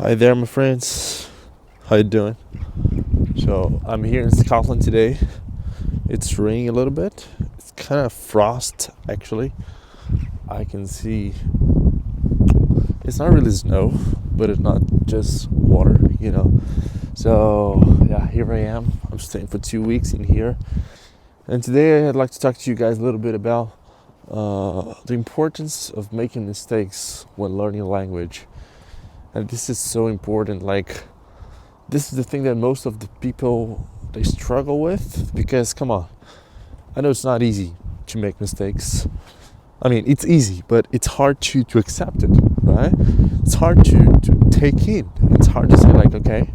Hi there, my friends. How you doing? So I'm here in Scotland today. It's raining a little bit. It's kind of frost, actually. I can see it's not really snow, but it's not just water. So yeah, here I am. I'm staying for 2 weeks in here, and today I'd like to talk to you guys a little bit about the importance of making mistakes when learning a language. And this is so important. Like, this is the thing that most of the people they struggle with, because come on, I know it's not easy to make mistakes. I mean, it's easy, but it's hard to accept it, right? It's hard to take in. It's hard to say, like, okay,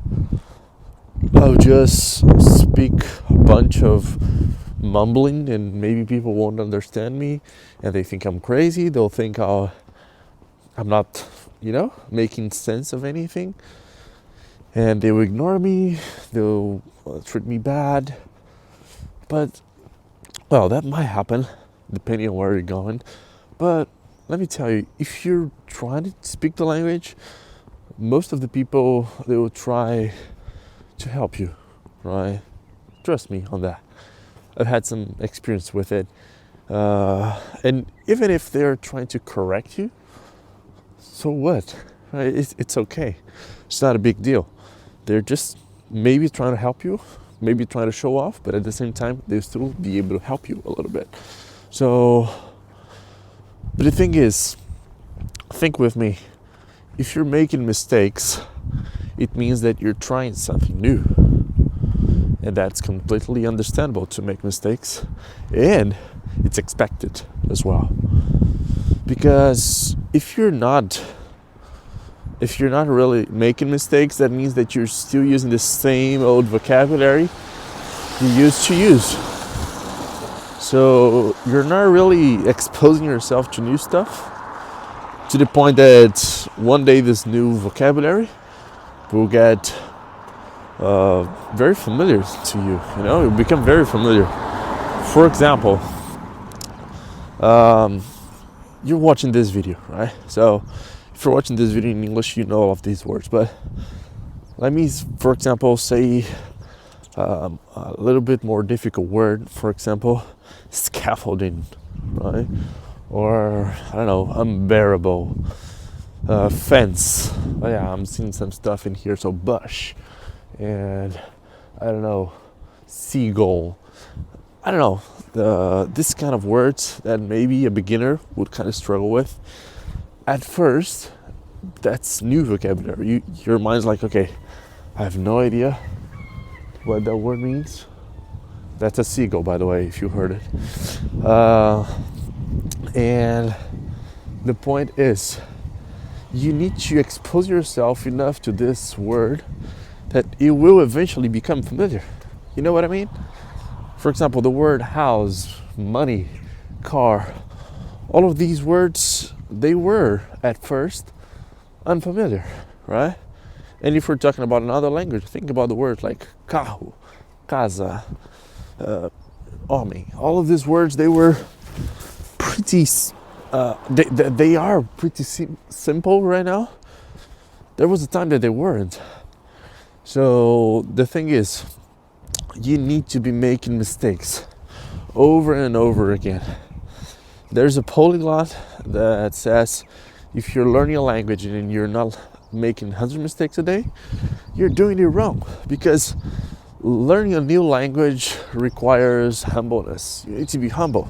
I'll just speak a bunch of mumbling and maybe people won't understand me and they think I'm crazy. They'll think I'm not, making sense of anything. And they will ignore me. They'll treat me bad. But, well, that might happen depending on where you're going. But let me tell you, if you're trying to speak the language, most of the people, they will try to help you, right? Trust me on that. I've had some experience with it. And even if they're trying to correct you, so what? Right? It's okay. It's not a big deal. They're just maybe trying to help you, maybe trying to show off, but at the same time, they'll still be able to help you a little bit. So, but the thing is, think with me. If you're making mistakes, it means that you're trying something new. And that's completely understandable to make mistakes. And it's expected as well. Because if you're not really making mistakes, that means that you're still using the same old vocabulary you used to use. So you're not really exposing yourself to new stuff, to the point that one day this new vocabulary will get very familiar to you. It will become very familiar. For example, you're watching this video, right? So if you're watching this video in English, you know all of these words. But let me, for example, say a little bit more difficult word. For example, scaffolding, right? Or, I don't know, unbearable, fence. Oh yeah, I'm seeing some stuff in here. So bush, and I don't know, seagull. I don't know, this kind of words that maybe a beginner would kind of struggle with. At first, that's new vocabulary. Your mind's like, okay, I have no idea what that word means. That's a seagull, by the way, if you heard it. And the point is, you need to expose yourself enough to this word that it will eventually become familiar. You know what I mean? For example, the word house, money, car, all of these words, they were at first unfamiliar, right? And if we're talking about another language, think about the words like carro, casa, homem. All of these words, they were pretty, they are pretty simple right now. There was a time that they weren't. So the thing is, you need to be making mistakes over and over again. There's a polyglot that says if you're learning a language and you're not making 100 mistakes a day, you're doing it wrong, because learning a new language requires humbleness. You need to be humble.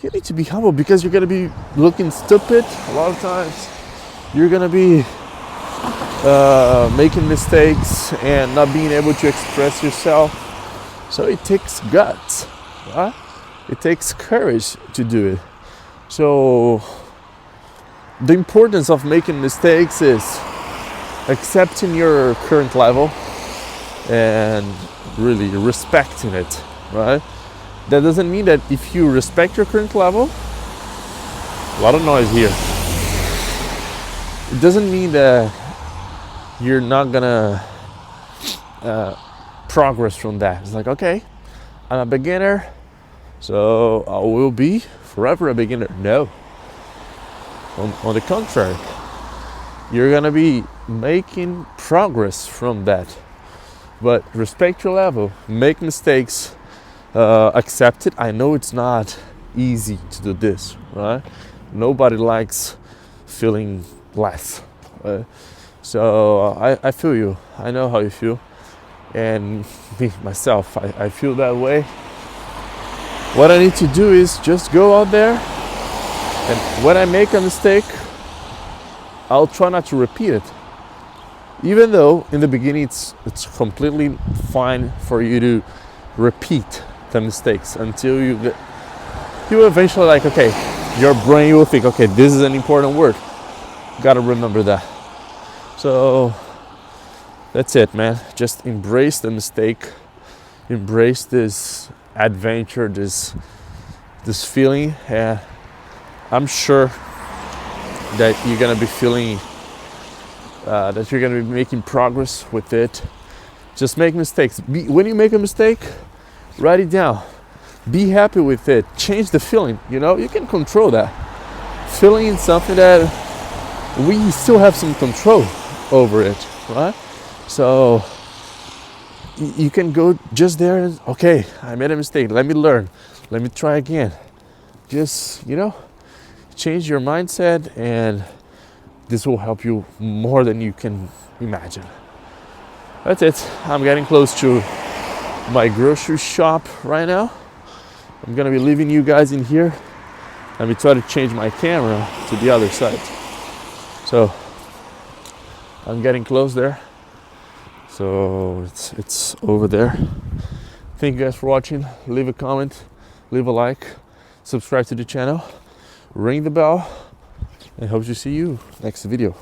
You need to be humble because you're going to be looking stupid a lot of times. You're going to be making mistakes and not being able to express yourself. So it takes guts, right? It takes courage to do it. So the importance of making mistakes is accepting your current level and really respecting it, right? That doesn't mean that if you respect your current level, a lot of noise here. It doesn't mean that you're not gonna progress from that. It's like, okay, I'm a beginner, so I will be forever a beginner. No. On the contrary, You're gonna be making progress from that. But respect your level, make mistakes, accept it. I know it's not easy to do this, right? Nobody likes feeling less. So I feel you. I know how you feel. And me, myself, I feel that way. What I need to do is just go out there, and when I make a mistake, I'll try not to repeat it. Even though in the beginning it's completely fine for you to repeat the mistakes until you eventually like, okay, your brain will think, okay, this is an important word. Gotta remember that. So that's it, man. Just embrace the mistake, embrace this adventure, this feeling, and I'm sure that you're gonna be feeling that you're gonna be making progress with it. Just make mistakes. When you make a mistake, write it down. Be happy with it. Change the feeling. You know, you can control that. Feeling is something that we still have some control over it, right? So you can go just there and, okay, I made a mistake. Let me learn. Let me try again. Just, change your mindset, and this will help you more than you can imagine. That's it. I'm getting close to my grocery shop right now. I'm gonna be leaving you guys in here. Let me try to change my camera to the other side. So I'm getting close there. So it's over there. Thank you guys for watching. Leave a comment, leave a like, subscribe to the channel, ring the bell, and hope to see you next video.